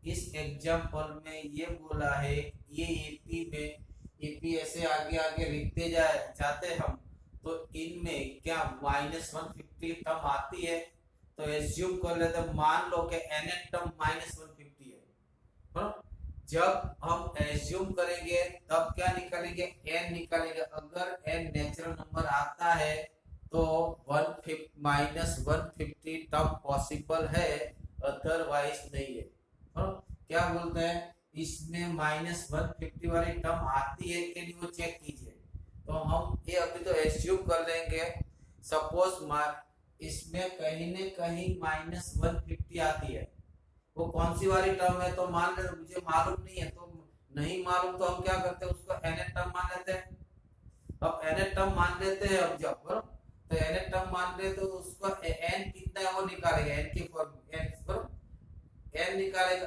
इस एग्जाम्पल में ये बोला है ये एपी में एपी ऐसे आगे आगे लिखते जाए जाते हम, तो इनमें क्या -150 टर्म आती है। तो एज्यूम कर लेते, मान लो कि एन टर्म -150 है। हाँ? जब हम एज्यूम करेंगे तब क्या निकालेंगे, एन निकालेंगे। अगर एन नेचुरल नंबर आता है तो 150 टर्म पॉसिबल है, अदरवाइज नहीं है। हाँ? क्या बोलते हैं, इसमें -150 वाली टर्म आती है कि नहीं वो चेक कीजिए। तो हम ये अभी तो एज्यूम कर लेंगे, सपोज इसमें कहीं न कहीं -150 आती है। वो कौन सी वाली टर्म है, तो मान ले मुझे मालूम नहीं है, तो नहीं मालूम तो हम क्या करते हैं, उसको एन टर्म मान लेते हैं। अब एन टर्म मान लेते हैं, अब जब बरो तो एन टर्म मान ले तो उसको एन कितना है वो निकालेंगे, एन की फॉर्म एन बरो एन निकालेंगे।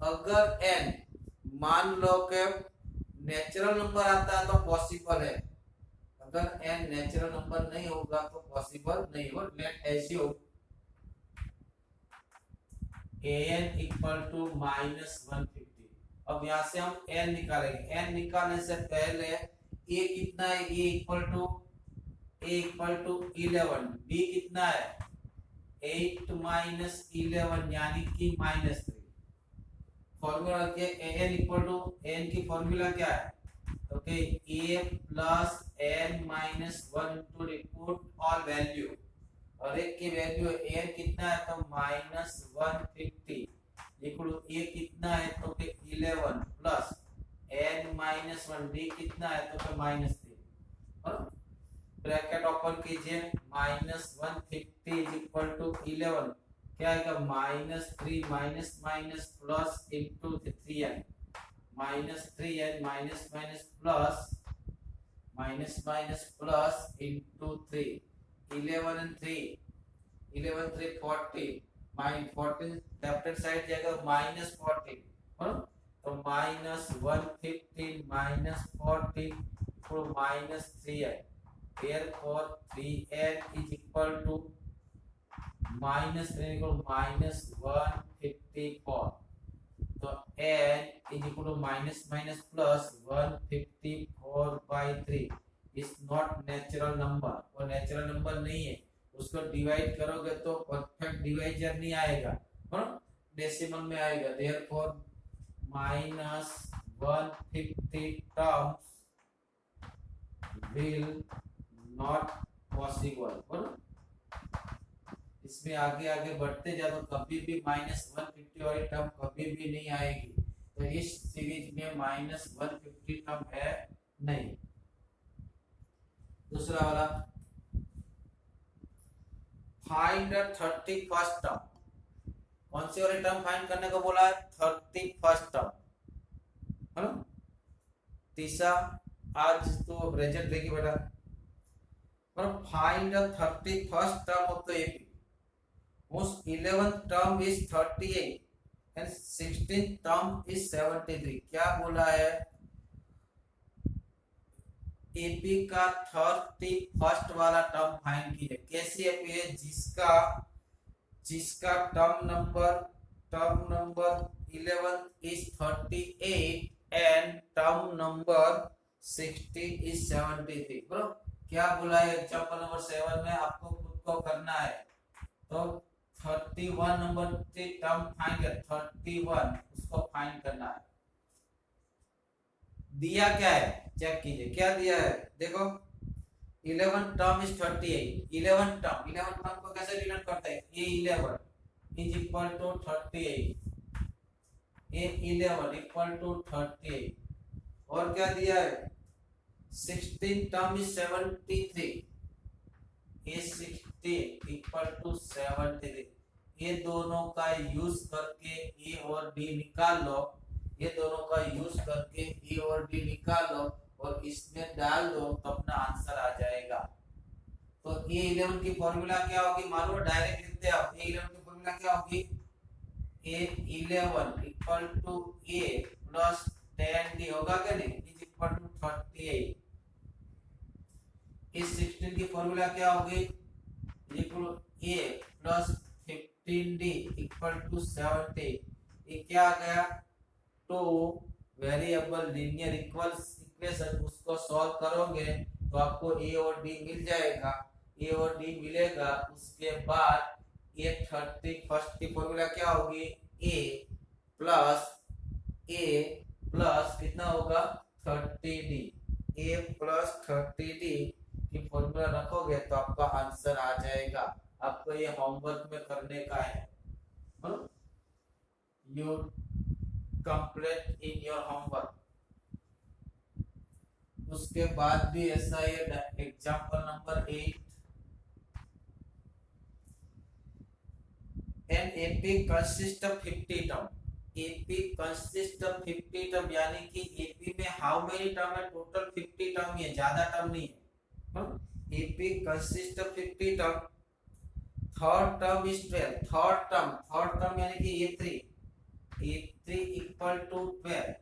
अगर एन मान लो कि नेचुरल नंबर आता है तो पॉसिबल है, अगर एन नेचुरल नंबर नहीं होगा तो पॉसिबल नहीं हो। Let assume an equal to -150। अब यहाँ से हम n निकालेंगे। n निकालने से पहले a कितना है, a इक्वल टू 11, b कितना है 8 - 11 यानी कि -3। फॉर्मूला क्या है, an इक्वल टू n की फॉर्मूला क्या है, okay a plus n -1 into put all value, और एक की वैल्यू n कितना है तो -150 इक्वल टू a कितना है तो 11 प्लस n -1 d कितना है तो -3। और ब्रैकेट ओपन कीजिए, -150 इज इक्वल टू 11 क्या आएगा -3 minus minus plus into 3n, -3n minus minus plus minus minus plus into 3, 11 and 3 11 3 40 -14 left hand side जाएगा -14, तो -150 -14 तो -3n, therefore 3n is equal to -3 equal -154। तो n is equal to minus minus plus 154/3 is not natural number, वो natural number नहीं है। उसको divide करोगे तो परफेक्ट डिवाइजर नहीं आएगा, डेसिमल में आएगा। Therefore -150 terms will not possible. इसमें आगे आगे बढ़ते जाओ तो कभी भी -150 वाली टर्म कभी भी नहीं आएगी। तो इस सीरीज में -150 टर्म है नहीं। दूसरा वाला, फाइंड द 31st टर्म। कौन सी वाली टर्म फाइंड करने को बोला है, 31st टर्म, है ना। तीसरा आज तो रिजल्ट देखिए बेटा, पर find the 31st term of the AP, whose 11th term is 38 and 16th term is 73। क्या बोला है, एपी का 31st वाला टर्म फाइंड कीजिए। कैसी एपी है, जिसका term number 11 is 38 and term number 16 is 73। Bro क्या बोला है एग्जांपल नंबर 7 में, आपको खुद को करना है। तो 31 नंबर से टर्म फाइंड कर, 31 उसको फाइंड करना है। दिया क्या है चेक कीजिए, क्या दिया है देखो, 11 टर्म इज 38, 11 टर्म को कैसे डिनोट करते हैं, a 11 is equal to 38, a 11 equal to 38। और क्या दिया है, 16 term is 73, a 60 equal to 73। ये दोनों का यूज करके ए और डी निकाल लो, ये दोनों का यूज करके ए और डी निकाल लो और इसमें डाल दो तो अपना आंसर आ जाएगा। तो ए 11 की फॉर्मूला क्या होगी मालूम, डायरेक्ट लिखते हैं आप। ए 11 की फॉर्मूला क्या होगी, ए 11 इक्वल टू ए प्लस 10 होगा क्या नहीं, इज इक्वल टू 38। इस 16 की फॉर्मूला क्या होगी, equal a plus 15d equal to 70, ये क्या आ गया? टू वेरिएबल लीनियर इक्वेशन, उसको सॉल्व करोगे तो आपको ए और डी मिल जाएगा। ए और डी मिलेगा, उसके बाद ये 30 फर्स्ट की फॉर्मूला क्या होगी? ए प्लस कितना होगा? 30d। ए प्लस 30d की फॉर्मूला रखोगे तो आपका आंसर आ जाएगा। आपको ये होमवर्क में करने का है, you complete in your homework. उसके बाद भी ऐसा ही example number 8, an AP consist of 50 term. AP consist of 50 term यानी कि एपी में हाउ मेनी टर्म है? टोटल 50 टर्म ही है, ज्यादा टर्म नहीं है। AP consist of 50 term, third term is 12, third term यानी कि ए3 इक्वल टू 12,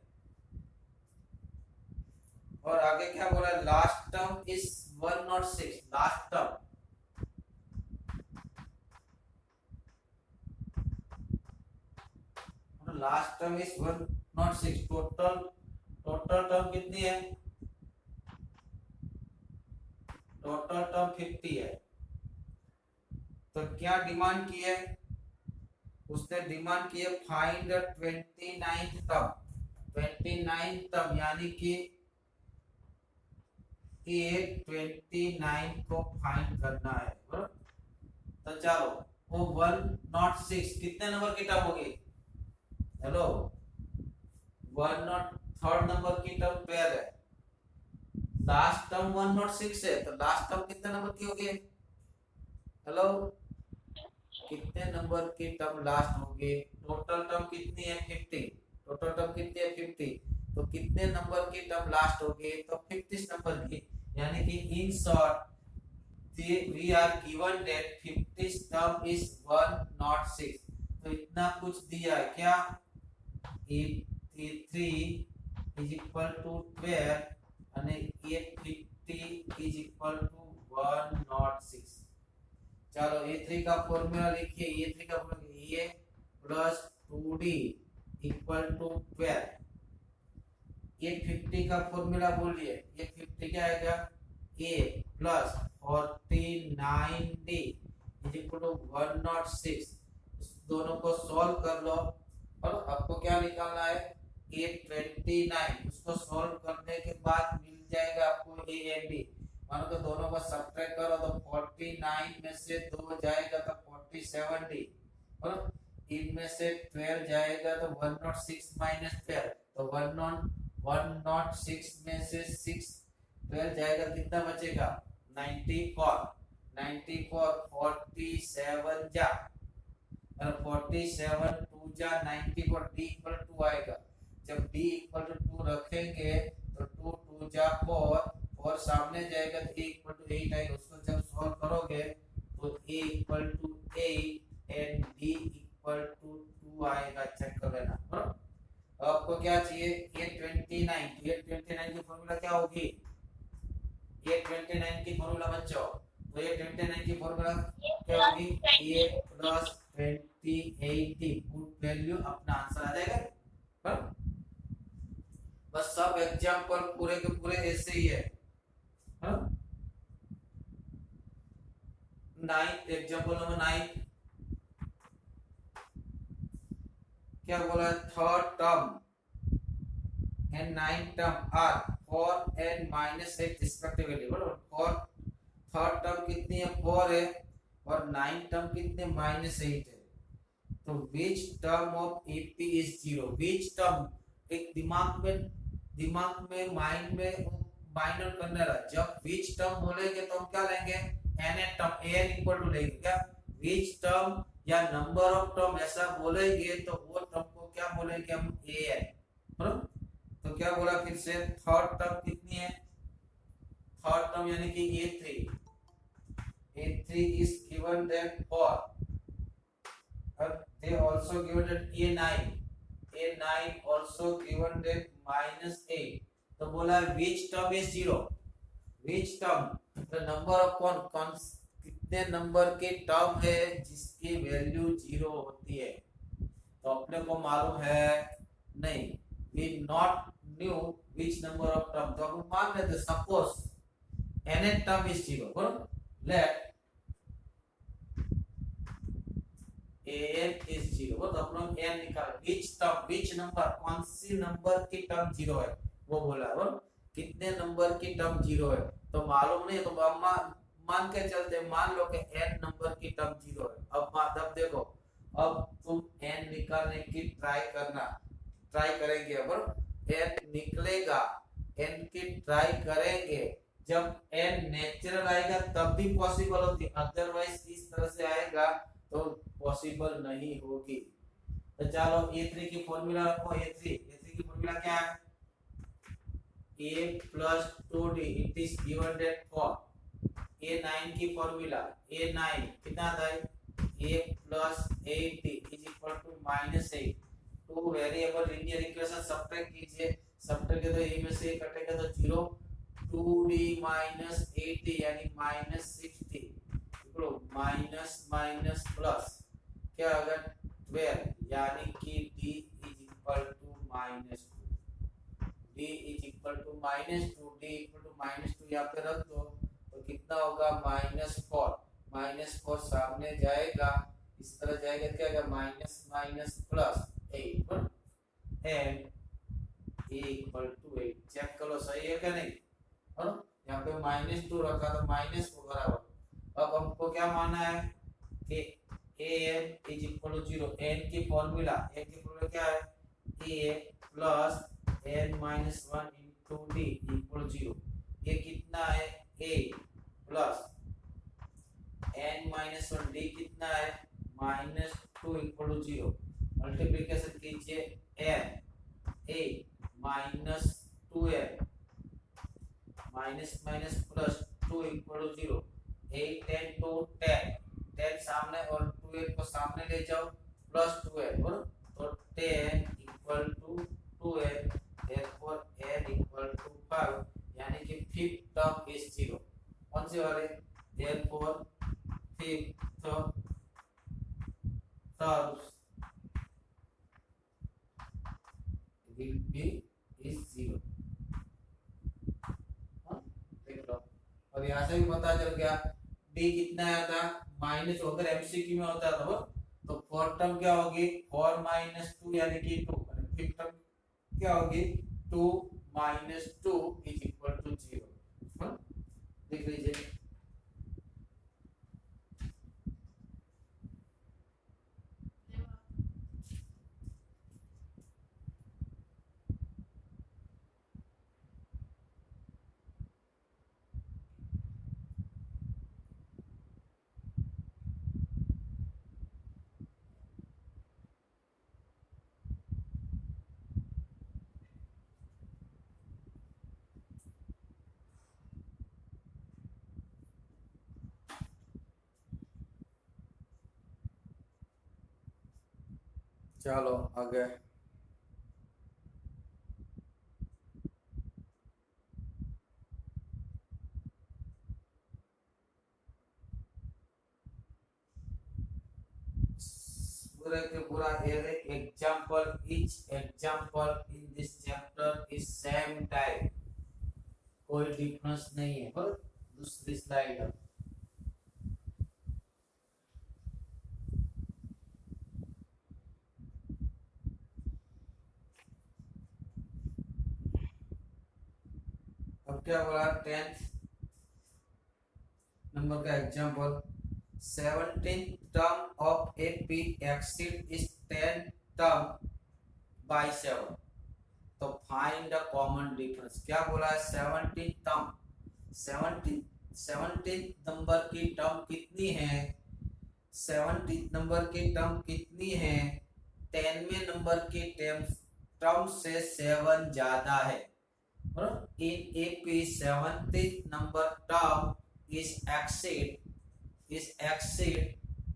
और आगे क्या बोला? Last term is 106, last term is 106। Total term कितनी है? टोटल टर्म 50 है। तो क्या डिमांड की है? उसने डिमांड की है find 29th term. 29th term यानी कि ये 29 को फाइंड करना है। तो चलो, वो 106 कितने नंबर की टर्म होगी? हेलो, 103rd नंबर की टर्म 12 है, लास्ट टर्म 106 है, तो लास्ट टर्म कितने नंबर की होगी? हेलो, कितने नंबर की टर्म लास्ट होगी? टोटल टर्म कितनी है? 50। टोटल टर्म कितनी है? 50। तो कितने नंबर की टर्म लास्ट होगी? तो 50 नंबर की। यानी कि in short we are given that 50th term is 106। तो इतना कुछ दिया है क्या? A3 is equal to 12 અને A50 is equal to 106। चलो A3 का फॉर्मूला लिखिए। A3 का formula A plus 2D equal to 12। A50 का फॉर्मूला बोलिए। A50 क्या आएगा? A plus 49D is equal to 106। दोनों को सॉल्व कर लो और आपको क्या निकालना है? A29। उसको सॉल्व करने के बाद मिल जाएगा आपको A एंड D। मानो तो दोनों को सब्ट्रैक्ट करो तो 49 में से 2 जाएगा तो 47D, और इनमें से 12 जाएगा तो 106 माइनस 12, तो 106 में से 12 जाएगा, कितना बचेगा? 94। 47 जा, और 47 2 जा 94, D इक्वल 2 आएगा। जब D इक्वल टू 2 रखेंगे तो 2 2 जा 4, और सामने जाएगा तो A इक्वल टू 8 आएगा। उसको जब सॉल्व करोगे तो A equal to 8 and D equal to 2 आएगा। चेक कर लेना। अब आपको क्या चाहिए? A29 की फॉर्मूला क्या होगी? A29 की फॉर्मूला बच्चों, तो A29 की फॉर्मूला क्या होगी? A प्लस 2080 पुट वैल्यू, अपना आंसर आ जाएगा। बस सब एग्जांपल पूरे के पूरे ऐसे ही है। नाइन्थ एग्जांपल नंबर 9 क्या बोला? Third term and ninth term are 4 and -8 respectively. बराबर, फॉर थर्ड टर्म कितनी है? 4 है, और नाइन्थ टर्म कितने? -8 है। तो which term of AP is 0? Which term, एक दिमाग में माइंड में माइंड ऑन करने रहा। जब विच टर्म बोलेंगे तो हम क्या लेंगे? N term, n equal to लेंगे क्या? विच टर्म या नंबर ऑफ टर्म ऐसा बोलेंगे तो वो टर्म को क्या बोलेंगे हम? ए है। तो क्या बोला फिर से? थर्ड टर्म कितनी है? थर्ड टर्म यानी कि A3 is given that 4, and they also given that A9 also given that -8। तो बोला which term is 0? which term, the number of कितने नंबर की टर्म है जिसकी वैल्यू 0 होती है? तो अपने को मालूम है नहीं, we not knew which number of term, तो हम मान लेते सपोज n टर्म इज 0, बराबर, लेट an is 0, वो तो अपना n निकाल, which टर्म, which नंबर, कौन सी नंबर की टर्म 0 है वो बोला है, बराबर, कितने नंबर की टर्म 0 है, तो मालूम नहीं तो मान के चलते, मान लो कि n नंबर की टर्म 0 है। अब देखो, अब तुम n निकालने की ट्राई करेंगे, बराबर, n निकलेगा, n की ट्राई करेंगे, जब n नेचुरल आएगा तब भी पॉसिबल होती, अदरवाइज इस तरह से आएगा तो पॉसिबल नहीं होगी। तो चलो a3 की फॉर्मूला रखो, a3 की फॉर्मूला क्या है, a plus 2d, it is given that for a9 की फॉर्मूला, a9 कितना था, a plus 8d is equal to -8, to variable linear equation subtract कीजिए, सब्ट्रैक्ट किया तो a में से कटेगा तो 0, 2d minus 8d यानी -60, माइनस माइनस प्लस क्या होगा 12, यानी कि d is equal to -2, d is equal to -2, d equal to -2 यहाँ पे रख दो तो कितना होगा -4 सामने जाएगा, इस तरह जाएगा, क्या होगा minus minus plus 8 and a equal to 8, check करो सही है क्या नहीं, और यहाँ पे -2 रखा तो माइनस को बराबर। अब हमको क्या मानना है कि an is equal to 0, n की फॉर्मूला क्या है, a plus n minus 1 into d equal 0, ये कितना है a plus n minus 1 d कितना है -2 इक्वल टू 0, मल्टीप्लिकेशन कीजिए n a minus 2n minus minus plus 2 equal to 0, 8 10 to 10, 10 सामने और 2n को सामने ले जाओ प्लस 2n, तो 10 equal to 2n, therefore n equal to 5, यानी कि फिफ्थ टर्म इज 0, कौन सी वाले, therefore fifth term will be is 0, देख लो। और यहाँ से भी पता चल गया d कितना आया था माइनस, अगर एमसीक्यू में होता था तो फोर्थ टर्म क्या होगी 4 - 2 यानी कि 2, और फिफ्थ टर्म क्या होगी 2 - 2 इज इक्वल टू 0, लिख लीजिए। चलो आगे, पूरे के पूरा example, each example in this chapter is same type, कोई डिफरेंस नहीं है, पर दूसरी स्लाइड अब क्या बोला 10th नंबर का example, 17th term of a p exceed is 10 term by 7, तो फाइंड द कॉमन डिफरेंस, क्या बोला है 17th टर्म, 17th नंबर की टर्म कितनी है, 17th नंबर की टर्म कितनी है, 10वें नंबर की टर्म से 7 ज्यादा है, in AP 17th number term is exceed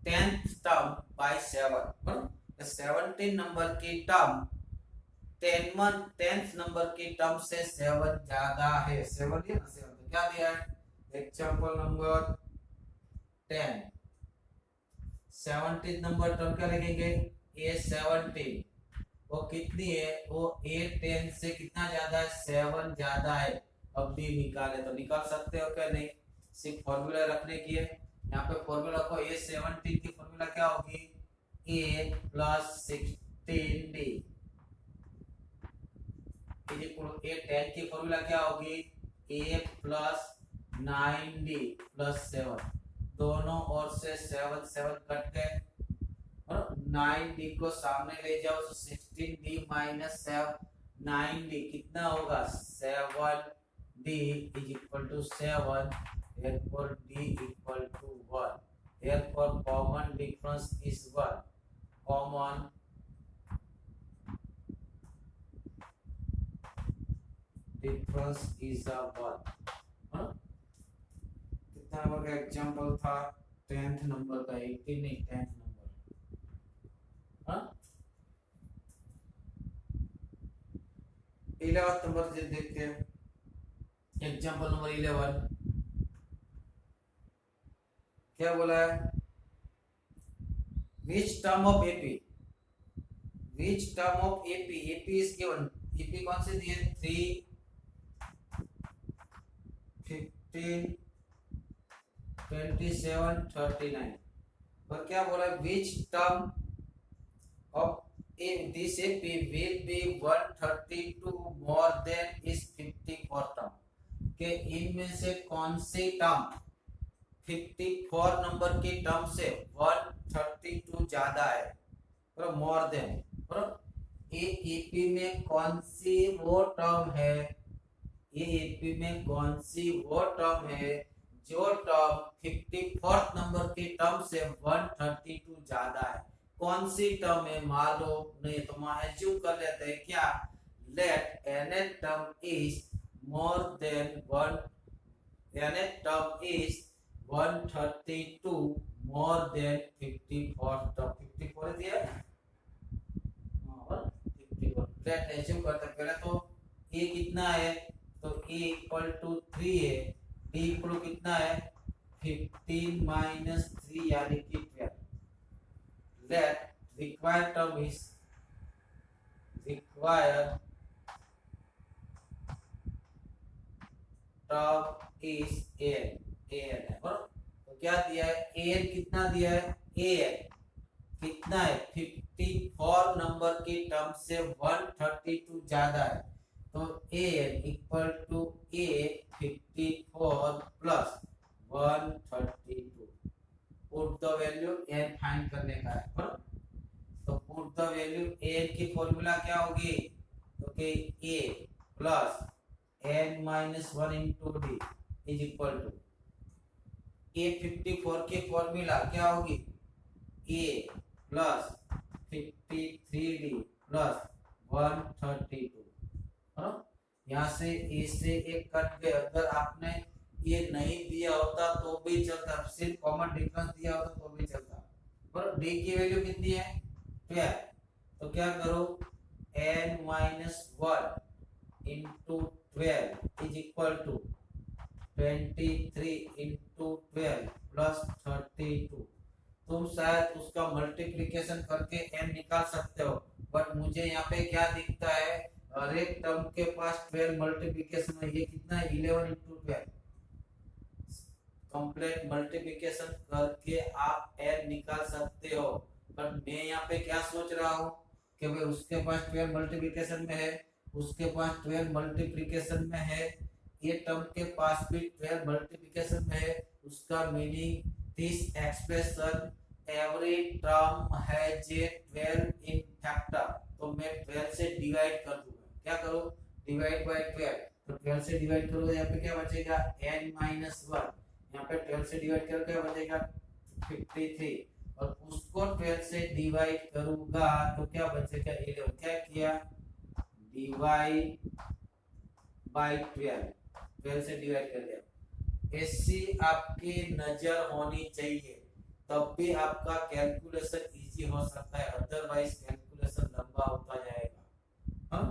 10th term by 7, 17 number की टर्म 10th नंबर की टर्म से 7 ज्यादा है, 7 क्या दिया है, एग्जांपल नंबर 10, 17 नंबर टर्म क्या लिखेंगे, A17, वो कितनी है, वो A10 से कितना ज्यादा है, 7 ज्यादा है। अब डी निकाले तो निकाल सकते हो क्या, नहीं, सिर्फ फॉर्मूला रखने की है। यहाँ पे फॉर्मूला को A17 की फॉर्मूला क्या होगी, A प्लस 16D A10 की फॉर्मूला क्या होगी, A प्लस 9D प्लस 7, दोनों ओर से 7 7 कट गए और 9D को सामने ले जाओ तो 16D माइनस 9D कितना होगा, 7D is equal to 7, therefore D equal to 1, therefore common difference is 1, common difference is a 1। कितना नंबर का एग्जांपल था, 10th नंबर का, 18 नहीं 10th नंबर। 11th नंबर से देखते हैं, एग्जांपल नंबर 11 क्या बोला है, which term of AP, which term of AP is given, AP कौन से दिए, 3 15 27 39, और क्या बोला, which term of this AP will be 132 more than is 54 term, के इनमें से कौन सी टर्म 54 नंबर की टर्म से 132 ज्यादा है, और मोर देन, और ये एपी में कौन सी वो टर्म है, ये एपी में कौन सी वो टर्म है जो टर्म 54 नंबर की टर्म से 132 ज्यादा है, कौन सी टर्म है मालूम नहीं तो हम एज्यूम कर लेते हैं क्या, let n term is more than 1, n term is 132 more than 54 term, 54 दिया और 54, लेट एज्यूम करते हैं पहले तो a कितना है, तो a इक्वल टू 3 है, d इक्वल टू कितना है 15 माइनस 3 यानी कि 12, late required term is required term is an है, तो क्या दिया है, an कितना दिया है, an कितना है 54 नंबर की टर्म से 132 ज्यादा है, तो an equal to a 54 plus 132, put the value n find करने का है, तो पुट द वैल्यू n की फॉर्मूला क्या होगी, तो कि a plus n minus 1 into d is equal to A54 की फॉर्मूला क्या होगी, A प्लस 53D प्लस 132, यहाँ से A से एक कट गए, अगर आपने ये नहीं दिया होता तो भी चलता, सिर्फ कॉमन डिफरेंस दिया होता तो भी चलता, पर D की वैल्यू कितनी है 12, तो क्या करो n minus 1 into 12 is equal to 23 into 12 plus 32, तुम शायद उसका मल्टीप्लिकेशन करके n निकाल सकते हो, बट मुझे यहाँ पे क्या दिखता है, हर एक टर्म के पास 12 मल्टीप्लिकेशन है, ये कितना है 11 इंटू 12, कंप्लीट मल्टीप्लिकेशन करके आप n निकाल सकते हो, बट मैं यहाँ पे क्या सोच रहा हूँ कि भाई उसके पास 12 मल्टीप्लिकेशन में है, उसके पास 12 मल्टीप्लिकेशन में है, ये टर्म के पास भी 12 मल्टीप्लिकेशन में है, उसका meaning this expression every term has a 12 in factor, तो मैं 12 से डिवाइड कर दूंगा, क्या करो डिवाइड बाय 12, तो 12 से डिवाइड करो, यहाँ पे क्या बचेगा n माइनस 1, यहाँ पे 12 से डिवाइड करो क्या बचेगा 53, और उसको 12 से डिवाइड करूंगा तो क्या बचेगा 11, क्या किया डिवाइड बाय 12 से डिवाइड कर दिया, ऐसी आपकी नजर होनी चाहिए तब भी आपका कैलकुलेशन इजी हो सकता है, अदरवाइज कैलकुलेशन लंबा होता जाएगा। हाँ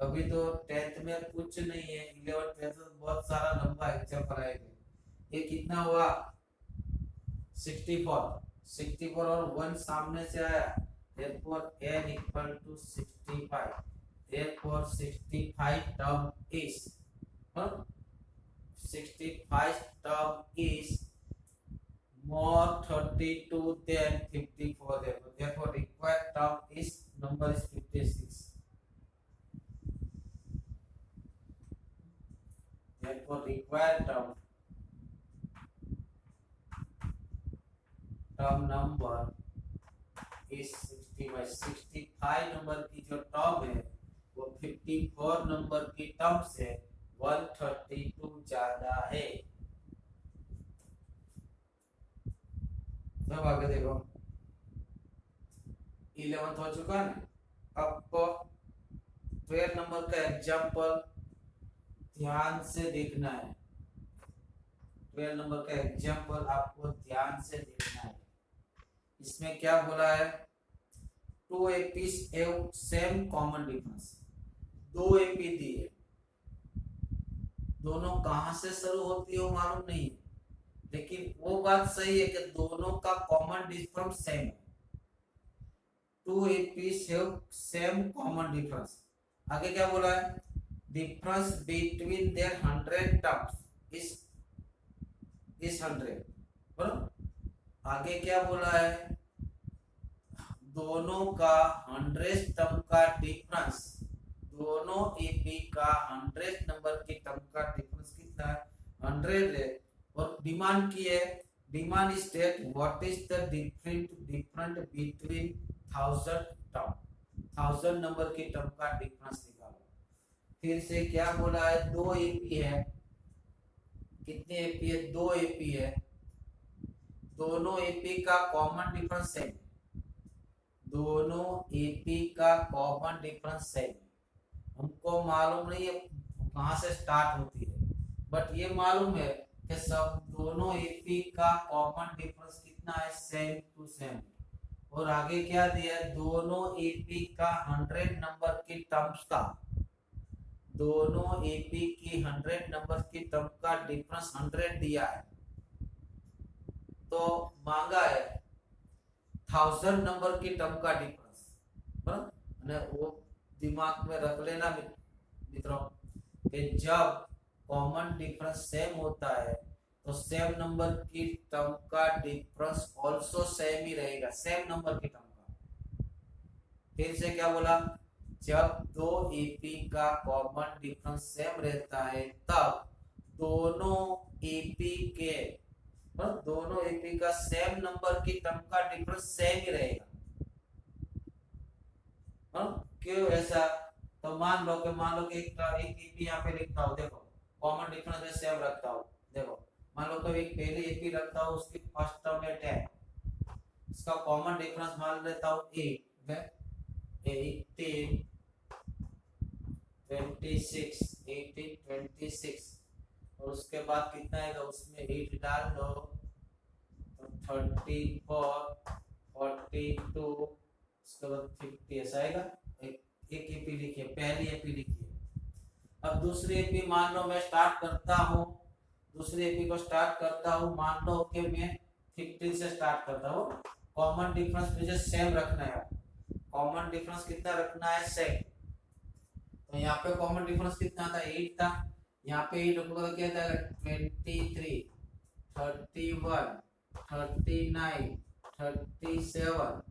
अभी तो 10th में कुछ नहीं है, 11th 12th बहुत सारा लंबा एग्जाम कराएंगे, ये कितना हुआ 64 और 1 सामने से आया, therefore n equal to 65, therefore 65 term is 65 term is more 32 than 54, therefore required term is number is 56, therefore required term number is 65 number की जो टर्म है वो 54 नंबर की टर्म से 132 ज्यादा है। अब आगे देखो 11th हो चुका है। अब 12 नंबर का एग्जाम्पल ध्यान से देखना है। 12 नंबर का एग्जाम्पल आपको ध्यान से देखना है। इसमें क्या बोला है, 2 APs have same common difference, 2 AP दिए, दोनों कहां से शुरू होती है मालूम नहीं, लेकिन वो बात सही है कि दोनों का कॉमन डिफरेंस सेम है। 2 APs have same common difference, आगे क्या बोला है, डिफरेंस बिटवीन देयर 100 टर्म्स इस 100, बराबर। आगे क्या बोला है, दोनों का 100 टर्म का डिफरेंस, दोनों एपी का 100 नंबर के टर्म का डिफरेंस कितना है, 100 है। और डिमांड की है, demand is that what is the different between 1000 term, 1000 number के टर्म का डिफरेंस निकालो। फिर से क्या बोला है, 2 एपी है, कितने एपी है, 2 एपी है, दोनों एपी का कॉमन डिफरेंस सेम, दोनों एपी का कॉमन डिफरेंस सेम। हमको मालूम नहीं है कहां से स्टार्ट होती है, बट ये मालूम है कि सब दोनों एपी का कॉमन डिफरेंस कितना है, सेम टू सेम। और आगे क्या दिया है, दोनों एपी का 100 नंबर की टर्म्स का, दोनों एपी की 100 नंबर की टर्म का डिफरेंस 100 दिया है। तो मांगा है 1000 नंबर की टर्म का डिफरेंस, बराबर। वो दिमाग में रख लेना मित्रों कि जब कॉमन डिफरेंस सेम होता है तो सेम नंबर की टर्म का डिफरेंस आल्सो सेम ही रहेगा, सेम नंबर की टर्म का। फिर से क्या बोला, जब दो एपी का कॉमन डिफरेंस सेम रहता है तब दोनों एपी के, दोनों एपी का सेम नंबर की टर्म का डिफरेंस सेम ही रहेगा। क्यों ऐसा, तो मान लो कि एक एपी यहाँ पे लिखता हूँ, देखो कॉमन डिफरेंस सेम रखता हूँ, देखो मान लो तो एक पहली एपी रखता हूँ, उसकी फर्स्ट टर्म है 10, इसका कॉमन डिफरेंस मान लेता हूँ 8 है, 18 26 18 26, और उसके बाद कितना आएगा, उसमें 8 डाल दो तो 34 42, उसके बाद 50 ऐसा आएगा। एक एपी लिखिए, पहली एपी लिखिए। अब दूसरी एपी मान लो मैं स्टार्ट करता हूँ, दूसरी एपी को स्टार्ट करता हूँ, मान लो कि मैं 15 से स्टार्ट करता हूँ। कॉमन डिफरेंस मुझे सेम रखना है, कॉमन डिफरेंस कितना रखना है, सेम। तो यहाँ पे कॉमन डिफरेंस कितना था, 8 था, यहाँ पे 8 रखोगे तो क्या था, 23 31 39 37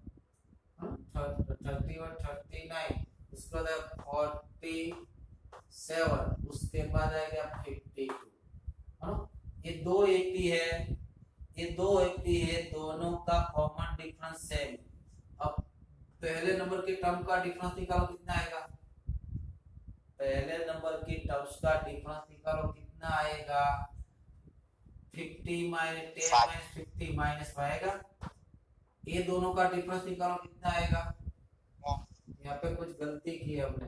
31 39, उसके बाद 47, उसके बाद आएगा 52। ये दो एपी है, ये दो एपी है, दोनों का कॉमन डिफरेंस सेम। अब पहले नंबर के टर्म का डिफरेंस निकालो, कितना आएगा, पहले नंबर की टर्म्स का डिफरेंस निकालो, कितना आएगा, 50 माइनस 10 माइनस 50 माइनस आएगा। ये दोनों का डिफरेंस निकालो, कितना आएगा, यहाँ पे कुछ गलती की है हमने,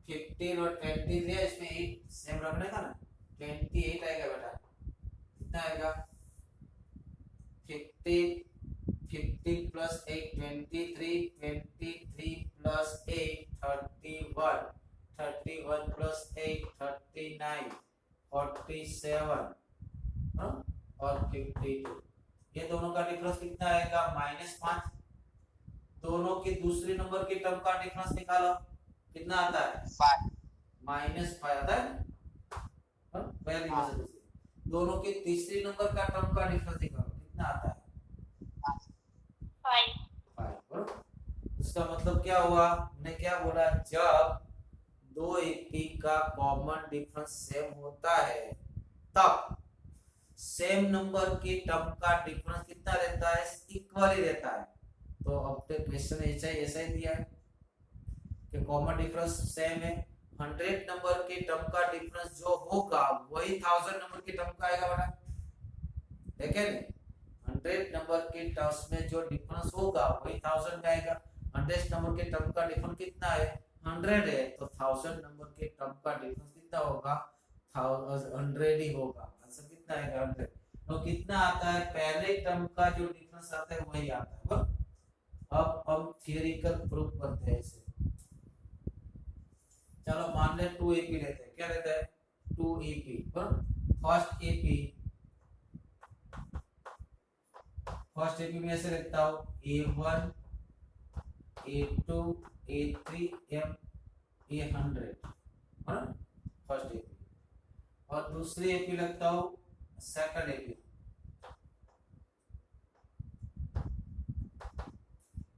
15 और 20 है, इसमें 8 सेम रखने का ना, 28 आएगा बेटा, कितना आएगा, 50 प्लस 8 23 23 प्लस 8 31 31 प्लस 8 39 47 और 52। ये दोनों का डिफरेंस कितना आएगा -5। दोनों के दूसरे नंबर के टर्म का डिफरेंस निकालो, कितना आता है -5 आता है। पहली में से दूसरी, दोनों के तीसरे नंबर का टर्म का डिफरेंस निकालो, कितना आता है 5। इसका मतलब क्या हुआ, हमने क्या बोला, जब दो एपी का कॉमन डिफरेंस सेम होता है तब सेम नंबर के टर्म का डिफरेंस कितना रहता है, इक्वल ही रहता है। तो अब तो क्वेश्चन ऐसा ही दिया है कि कॉमन डिफरेंस सेम है, 100 नंबर के टर्म का डिफरेंस जो होगा वही 1000 नंबर के टर्म का आएगा बेटा, देखें 100 नंबर के टर्म्स में जो डिफरेंस होगा वही 1000 का आएगा। 100 नंबर के टर्म का डिफरेंस कितना है, 100 है, तो 1000 नंबर के टर्म का डिफरेंस कितना होगा, 100 ही होगा। आंसर कितना आएगा 100। तो कितना आता है, पहले टर्म का जो डिफरेंस आता है वही आता है। अब हम थियोरिटिकल प्रूफ करते हैं इसे। चलो मान ले 2 एपी लेते हैं, क्या लेते हैं 2 एपी। फर्स्ट एपी में ऐसे लिखता हूं A1 A2 A3 M A100 first AP, और दूसरी एपी लगता हूं सेकंड एपी,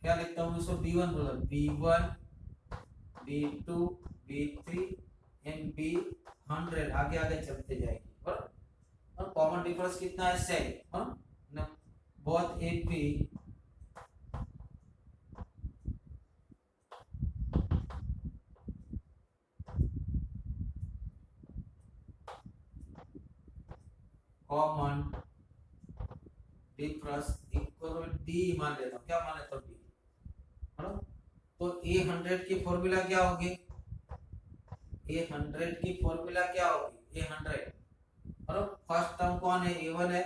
क्या लिखता हूं इसको B1 बोला, B1 B2 B3 and B100 आगे आगे चलते जाएगी। और कॉमन डिफरेंस कितना है, same. Both AP common difference equal D मान लेता हूं, क्या मान लेता हूं डी, है ना। तो A100 की फॉर्मूला क्या होगी, A100 की फॉर्मूला क्या होगी, A100 और फर्स्ट टर्म कौन है, A1 है,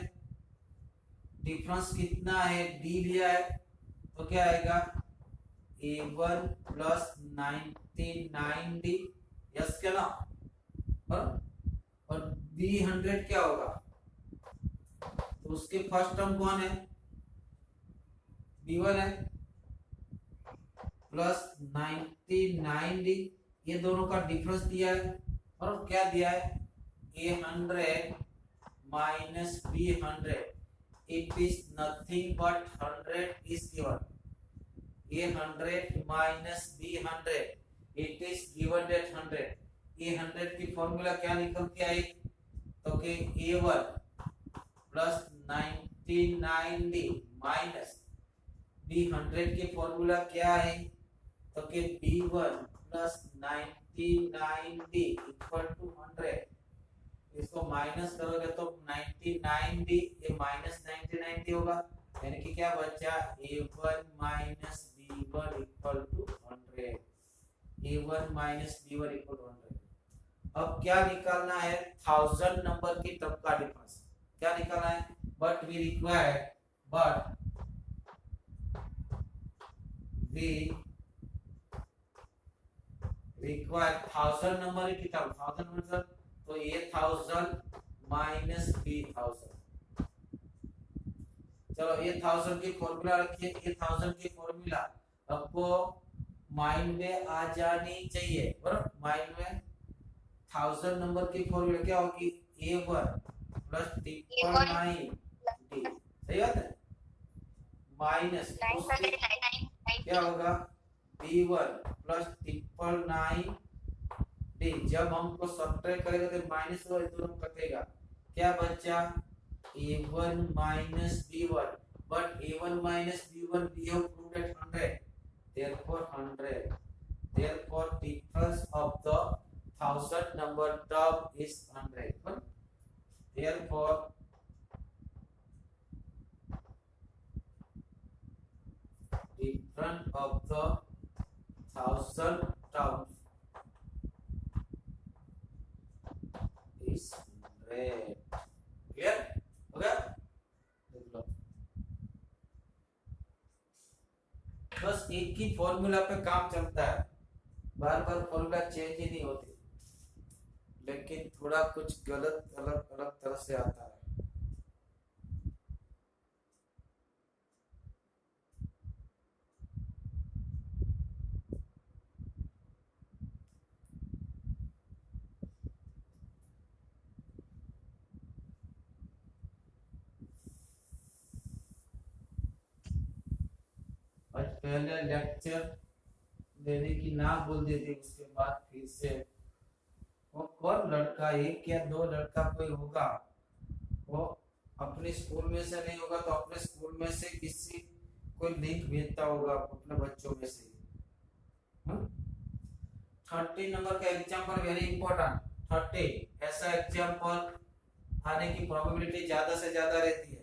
डिफरेंस कितना है D लिया है, तो क्या आएगा A1 प्लस 99D, यस क्या ना। और B100 क्या होगा, तो उसके फर्स्ट टर्म कौन है, B1 है, प्लस 99D, ये दोनों का डिफरेंस दिया है, और क्या दिया है A100 minus B100, it is nothing but 100 is given. A100 minus B100, it is given that 100। A100 की फॉर्मूला क्या निकल के आई, तो कि A1 plus 99D minus B100 की फॉर्मूला क्या है, तो कि B1 plus 99D equal to 100। इसको माइनस करोगे तो 99D ये माइनस 99D होगा, यानी कि क्या बचा A1 minus B1 equal to 100। A1 minus B1 equal to 100। अब क्या निकालना है, 1000 नंबर की टर्म का डिफरेंस क्या निकालना है, but we require require 1000 number की टर्म, 1000 मतलब तो ये 1000 माइनस B1000। चलो ये 1000 की फॉर्मूला रखिए, ये 1000 की फॉर्मूला आपको माइंड में आ जानी चाहिए, बराबर। माइंड में 1000 नंबर की फॉर्मूला क्या होगी, A1 प्लस 9D, सही बात है, माइनस क्या होगा B1 प्लस 999D। जब हमको सब्ट्रैक्ट करेगा तो माइनस होगा, दोनों कटेगा, क्या बचा A1 minus B1, but A1 minus B1 we have proved at 100, therefore 100, therefore difference of the 1000 number term is 100, therefore difference of the 1000 terms is 100। Clear हो गया, देख लो। बस एक ही फॉर्मूला पे काम चलता है, बार बार फॉर्मूला चेंज ही नहीं होती, लेकिन थोड़ा कुछ गलत अलग अलग तरह से आता है। पहले लेक्चर देने की ना बोल देते, उसके बाद फिर से वो कौन लड़का, एक या दो लड़का कोई होगा, वो अपने स्कूल में से नहीं होगा तो अपने स्कूल में से किसी कोई लिंक भेजता होगा अपने बच्चों में से। 30 नंबर का एग्जाम्पल वेरी इंपॉर्टेंट। 30 ऐसा एग्जाम्पल आने की प्रोबेबिलिटी ज्यादा से ज्यादा रहती है।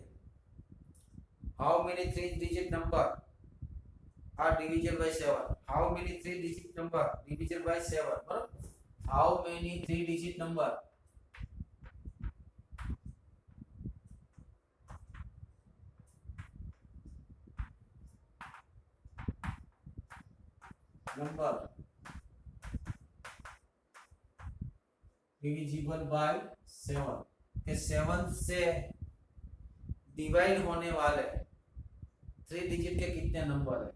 How many 3 digit number are divisible by 7? How many 3 digit number divisible by 7? बराबर, how many 3 digit number divisible by 7 के 7 से डिवाइड होने वाले 3 डिजिट के कितने नंबर है।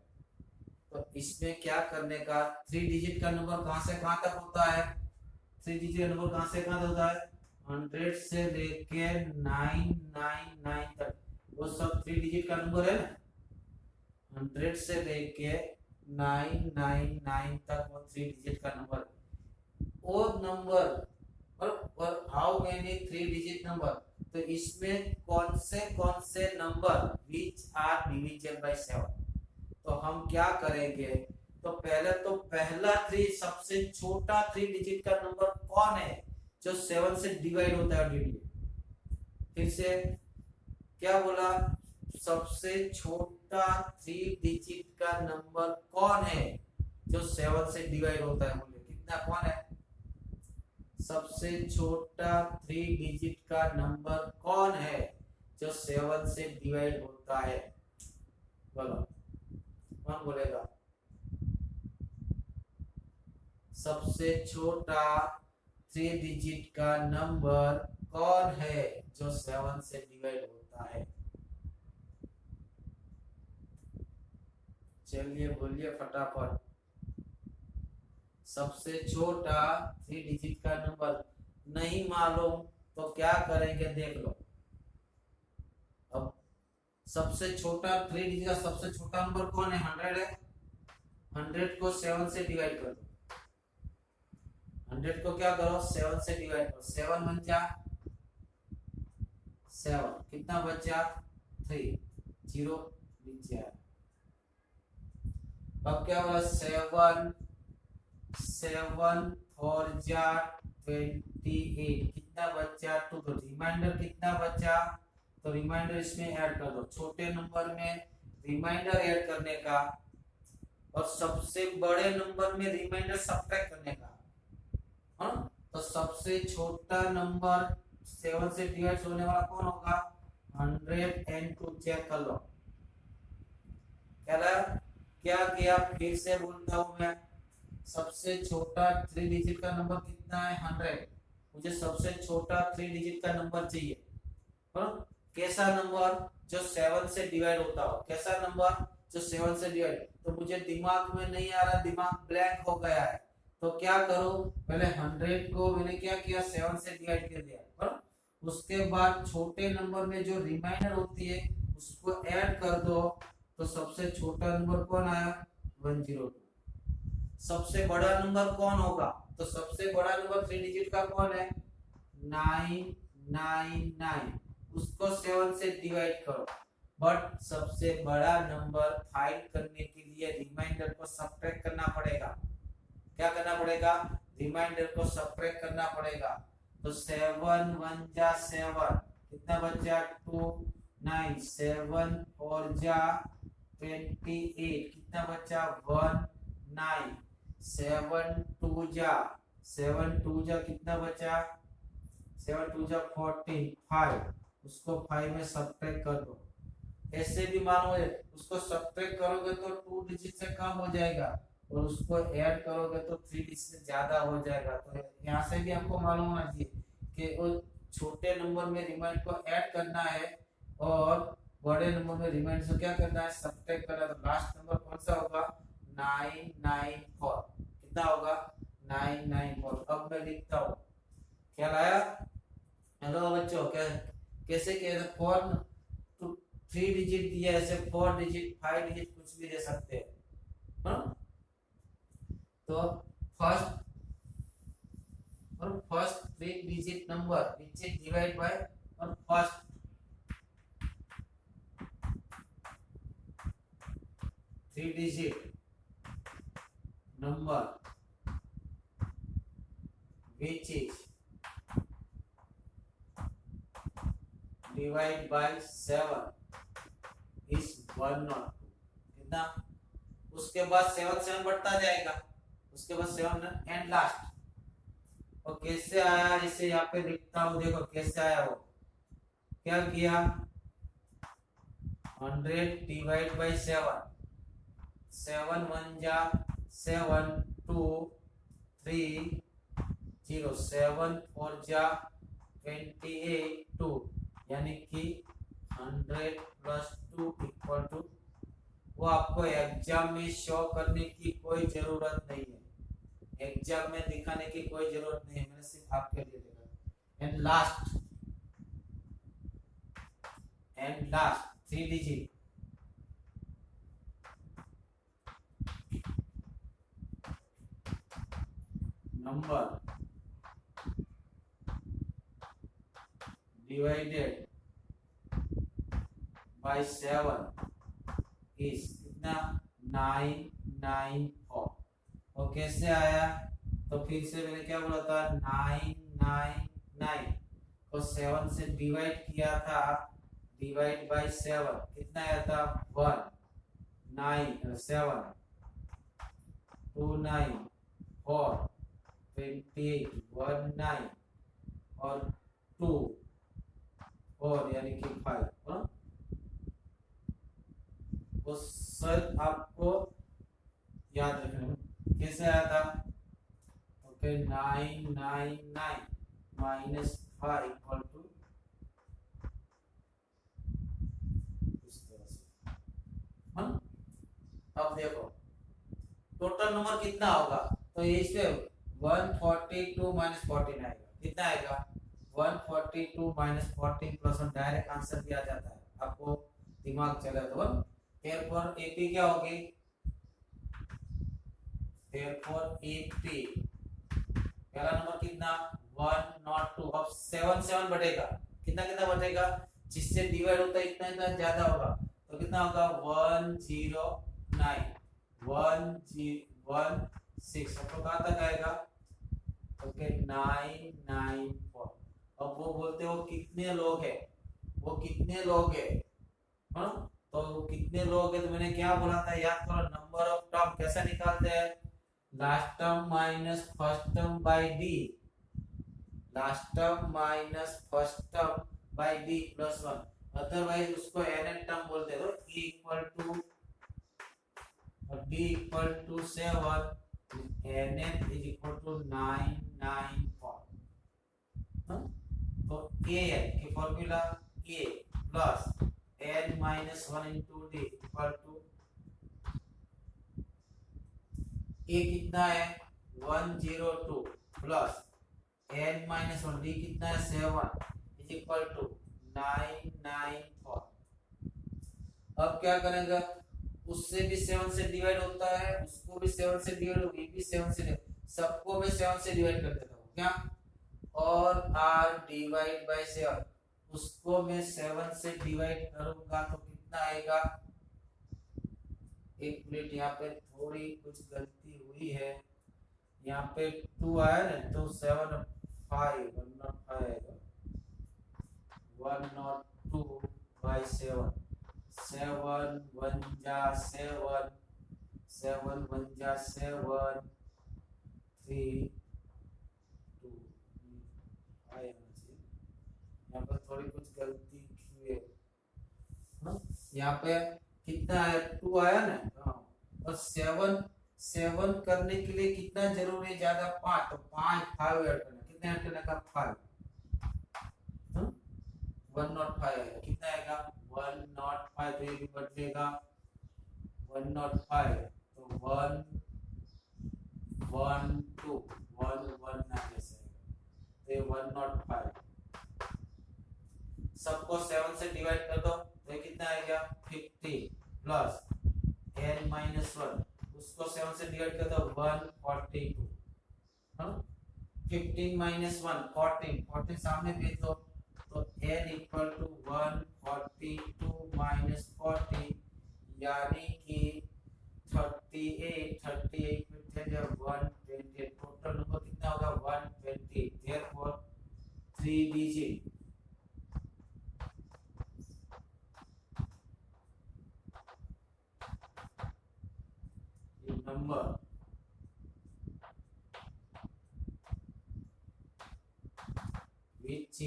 तो इसमें क्या करने का, 3 डिजिट का नंबर कहां से कहां तक होता है, 3 डिजिट का नंबर कहां से कहां तक होता है, 100 से लेके 999 तक, वो सब 3 डिजिट का नंबर है ना। 100 से लेके 999 तक वो 3 डिजिट का नंबर है। वो नंबर और हाउ मेनी 3 डिजिट नंबर, तो इसमें कौन से number which are divisible by 7। तो हम क्या करेंगे, तो पहले तो पहला 3 सबसे छोटा 3 डिजिट का नंबर कौन है जो 7 से डिवाइड होता है ऑलरेडी। फिर से क्या बोला, सबसे छोटा 3 डिजिट का नंबर कौन है जो 7 से डिवाइड होता है, बोले कितना कौन है, सबसे छोटा 3 डिजिट का नंबर कौन है जो 7 से डिवाइड होता है, बोलो कौन बोलेगा। सबसे छोटा 3 डिजिट का नंबर कौन है जो 7 से डिवाइड होता है, चलिए बोलिए फटाफट। सबसे छोटा 3 डिजिट का नंबर नहीं मालूम तो क्या करेंगे, देख लो। अब सबसे छोटा 3 डिजिट का सबसे छोटा नंबर कौन है, 100 है। 100 को 7 से डिवाइड कर दो, 100 को क्या करो 7 से डिवाइड करो, 7 बचा 7, कितना बचा 3, 0 नीचे आया। अब क्या हुआ, 7 4 जा 28, कितना बचा 2, तो रिमाइंडर कितना बचा, तो रिमाइंडर इसमें ऐड कर दो। छोटे नंबर में रिमाइंडर ऐड करने का और सबसे बड़े नंबर में रिमाइंडर सब्ट्रैक्ट करने का, हाँ। तो सबसे छोटा नंबर 7 से डिवाइड होने वाला कौन होगा, 102, चेक कर लो। क्या किया, फिर से बोलता हूं मैं, सबसे छोटा 3 डिजिट का नंबर कितना है, 100। मुझे सबसे छोटा 3 डिजिट का नंबर चाहिए, हाँ? कैसा नंबर जो 7 से डिवाइड होता हो, कैसा नंबर जो 7 से डिवाइड, तो मुझे दिमाग में नहीं आ रहा, दिमाग ब्लैंक हो गया है। तो क्या करो, पहले 100 को मैंने क्या किया 7 से डिवाइड कर दिया, हाँ? उसके बाद छोटे नंबर में जो रिमाइंडर होती है उसको ऐड कर दो, तो सबसे छोटा नंबर कौन आया, 102। सबसे बड़ा नंबर कौन होगा, तो सबसे बड़ा नंबर 3 डिजिट का कौन है, 999, उसको 7 से डिवाइड करो। बट सबसे बड़ा नंबर फाइंड करने के लिए रिमाइंडर को सब्ट्रैक्ट करना पड़ेगा। क्या करना पड़ेगा, रिमाइंडर को सब्ट्रैक्ट करना पड़ेगा। तो 7 1 जा 7, कितना बचा 2 9, 7 4 जा 28, कितना बचा 1 9, 7 2 जा कितना बचा, 7 2 जा 14, 5, उसको 5 में सब्ट्रैक्ट कर दो। ऐसे भी मानो उसको सब्ट्रैक्ट करोगे तो 2 डिजिट से कम हो जाएगा और उसको ऐड करोगे तो 3 डिजिट से ज्यादा हो जाएगा। तो यहाँ से भी आपको मालूम होना चाहिए कि वो छोटे नंबर में रिमाइंड को ऐड करना है और बड़े नंबर में रिमाइंड से क्या करना है, सब्ट्रैक्ट करना है। तो लास्ट नंबर कौन सा होगा, 994, कितना होगा 994। अब मैं लिखता हूँ, क्या लाया, हेलो बच्चों, कैसे किया, 4 3 डिजिट दिया, ऐसे 4 डिजिट 5 डिजिट कुछ भी दे सकते हैं, हाँ? तो first 3 digit number which is divide by और first 3 digit number which is divided by 7 is 1 or 2, कितना? उसके बाद 7 बढ़ता जाएगा, उसके बाद 7 एंड लास्ट। और कैसे आया, इसे यहाँ पे लिखता हूँ, देखो कैसे आया वो, क्या किया, 100 डिवाइड बाय 7, 7 1 जा 7 2 3 0, 7 4 जा 28 2, यानी कि 100 प्लस 2 इक्वल टू, वो आपको एग्जाम में शो करने की कोई जरूरत नहीं है, एग्जाम में दिखाने की कोई जरूरत नहीं है, मैंने सिर्फ आपके लिए देखा। And last 3 digit number divided by 7 is कितना, 994। और कैसे आया, तो फिर से मैंने क्या बोला था, 999 को 7 से डिवाइड किया था, डिवाइड बाय 7 कितना आया था, 1 9 7 2 9 4 28 1 9 और 2 4 यानी कि 5, हाँ? वो सर आपको याद रखना कैसे आया था, ओके 999 माइनस 5 इक्वल टू, इस तरह से, हाँ? अब देखो टोटल नंबर कितना होगा, तो इससे 142 माइनस 14 आएगा, कितना आएगा, 142 माइनस 14 प्लस डायरेक्ट आंसर दिया जाता है, आपको दिमाग चले तो therefore AP क्या होगी, therefore AP पहला नंबर कितना, 102, अब 7 बढ़ेगा, कितना कितना बढ़ेगा, जिससे डिवाइड होता है इतना इतना ज्यादा होगा, तो कितना होगा, 109 116, आपको कहाँ तक आएगा, ओके 994। अब वो बोलते हो कितने लोग हैं, वो कितने लोग हैं, हाँ? तो कितने लोग हैं, तो मैंने क्या बोला था, याद करो, नंबर ऑफ टर्म कैसे निकालते हैं, last term minus first term by d, last term minus first term by d plus 1, otherwise उसको nth टर्म बोलते हो, e equal to d equal to 7, nth is equal to 994, तो an की formula a plus n minus 1 into d equal to, a कितना है 102 plus n minus 1, d कितना है 7 is equal to 994। अब क्या करेंगे, उससे भी 7 से डिवाइड होता है, उसको भी 7 से डिवाइड होगी, ये भी 7 से, सबको मैं 7 से डिवाइड कर देता हूँ, क्या, और r डिवाइड बाय 7, उसको मैं 7 से डिवाइड करूंगा तो कितना आएगा, एक मिनट, यहाँ पे थोड़ी कुछ गलती हुई है, यहाँ पे 2 आया ना, तो 7 5 105 आएगा, 102 बाय 7, 7 1 जा 7 7 1 जा 7 3 2 5, यहाँ पर थोड़ी कुछ गलती हुई है, हाँ? यहाँ पे कितना है, 2 आया ना, हाँ? और 7 करने के लिए कितना जरूरी है, ज्यादा 5, तो 5 ऐड करना, कितना ऐड करने का, 5, 105 आएगा, कितना आएगा 105, तो ये भी बदलेगा 105, तो 1 1 2 1 1 9 ऐसे आएगा, तो 105, सबको 7 से डिवाइड कर दो, तो ये कितना आएगा 50 प्लस n माइनस 1, उसको 7 से डिवाइड कर दो 142, हाँ 15 माइनस 1 14, 14 सामने भेज दो तो n इक्वल टू 142 माइनस 40 यानी कि 38 38 में थे जब 120, टोटल नंबर कितना होगा 120, therefore 3 digit number which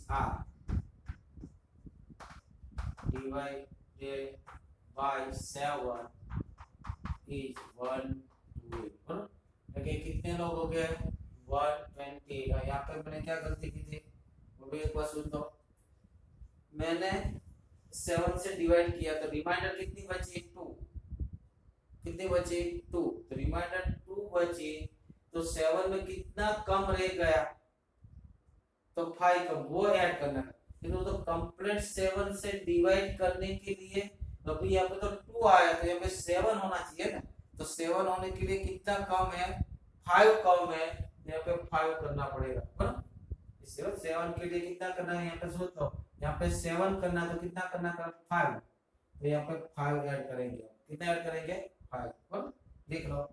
are divided by 7 is 128। देखिए कितने लोग हो गए 120। यहाँ पे मैंने क्या गलती की थी वो भी एक बार सुन दो। मैंने 7 से डिवाइड किया तो रिमाइंडर कितनी बची 2, कितनी बची 2, तो रिमाइंडर 2 बची तो 7 में कितना कम रह गया तो 5 कम, वो ऐड करना है। फिर वो तो कंप्लीट 7 से डिवाइड करने के लिए अभी यहाँ पे तो 2 आया तो यहाँ पे 7 होना चाहिए ना, तो 7 होने के लिए कितना कम है 5 कम है, यहाँ पे 5 करना पड़ेगा बराबर। इसे 7 के लिए कितना करना है यहाँ पे सोच लो, यहाँ पे 7 करना है तो कितना करना है 5, तो यहाँ पे 5 ऐड करेंगे, कितना ऐड करेंगे 5 बराबर। देख लो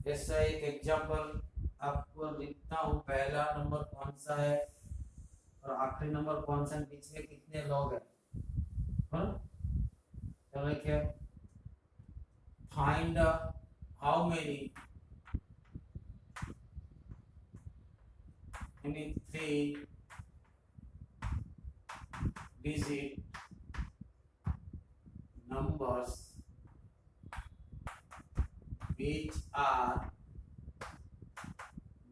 जैसा एक एग्जांपल आपको लिखता हूँ, पहला नंबर कौन सा है और आखिरी नंबर कौन सा, बीच में कितने लोग हैं, चलो क्या find how many three digit numbers which are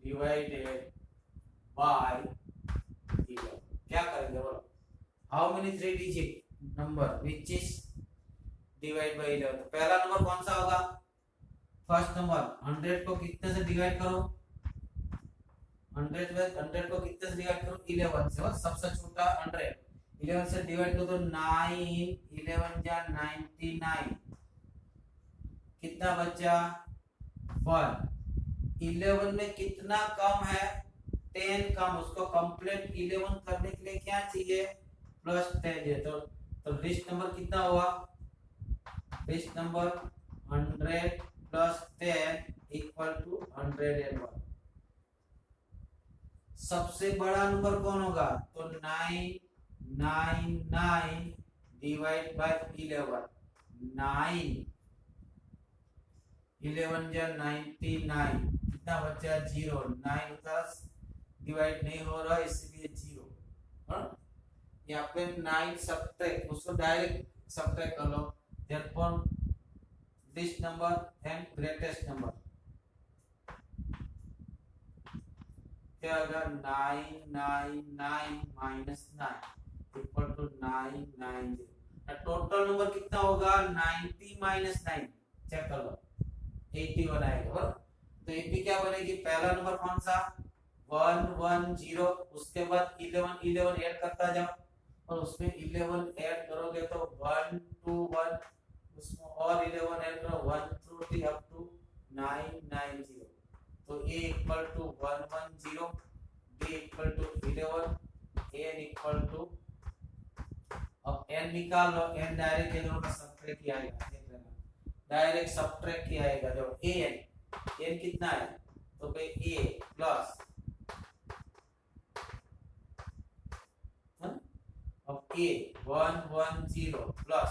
divided by 11। क्या करेंगे बोलो, how many 3 digit number which is divide by 11। तो पहला नंबर कौन सा होगा, फर्स्ट नंबर 100 को कितने से डिवाइड करो, 100 को कितने से डिवाइड करो 11 से, और सबसे छोटा 100 11 से डिवाइड करो तो 9 11 जा 99, कितना बचा 1। 11 में कितना कम है 10 कम, उसको कंप्लीट 11 करने के लिए क्या चाहिए प्लस 10 है, तो लिस्ट नंबर कितना हुआ, least number 100 plus 10 equal to 101। सबसे बड़ा नंबर कौन होगा, तो 999 डिवाइड बाय 11, 9 11 जा 99, कितना बचा 0, 9 का डिवाइड नहीं हो रहा इसलिए 0। यहाँ पे 9 सब्ट्रैक्ट, उसको डायरेक्ट सब्ट्रैक्ट कर लो, therefore this number and greatest number क्या होगा 999 minus 9 equal to 990। Total number कितना होगा 90 minus 9, चेक कर लो 81 आएगा बराबर। तो 80 क्या बनेगी, पहला नंबर कौन सा 110, उसके बाद 11 11 ऐड करता जाओ और उसमें 11 ऐड करोगे तो 121, उसमें और 11 ऐड करो 130 अप टू 990। तो a equal to 110, b equal to 11, n equal to, अब n निकाल लो, n डायरेक्ट ये दोनों का सब्ट्रैक्ट किया आएगा, देख लेना डायरेक्ट सब्ट्रैक्ट किया आएगा। जो n कितना है तो भाई a प्लस, अब a 110 प्लस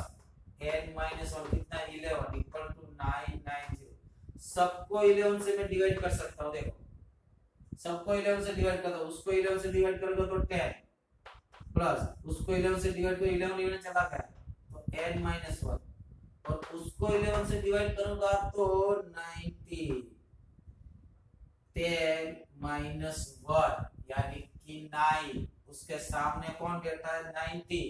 n माइनस 1 कितना 11 इक्वल टू 990। सबको 11 से मैं डिवाइड कर सकता हूं, देखो सबको 11 से डिवाइड कर दो, उसको 11 से डिवाइड करोगे तो 10 प्लस उसको 11 से डिवाइड करो 11 11 चला गया तो n माइनस 1 और उसको 11 से डिवाइड करूंगा तो 90, 10 माइनस 1 यानी कि 9, उसके सामने कौन कहता है 90,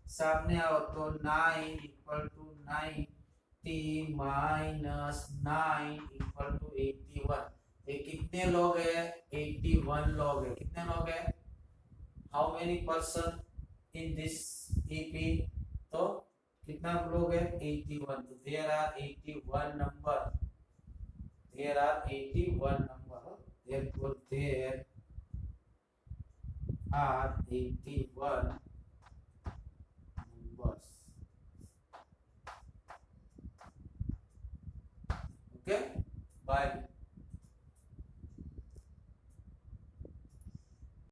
सामने आओ तो 9 equal to 90 minus 9 equal to 81। ये कितने लोग है? 81 लोग है। कितने लोग है? How many person in this AP? तो कितना लोग है? 81। तो there are 81 number, there are 81 number, therefore there are 81 numbers. Okay, bye.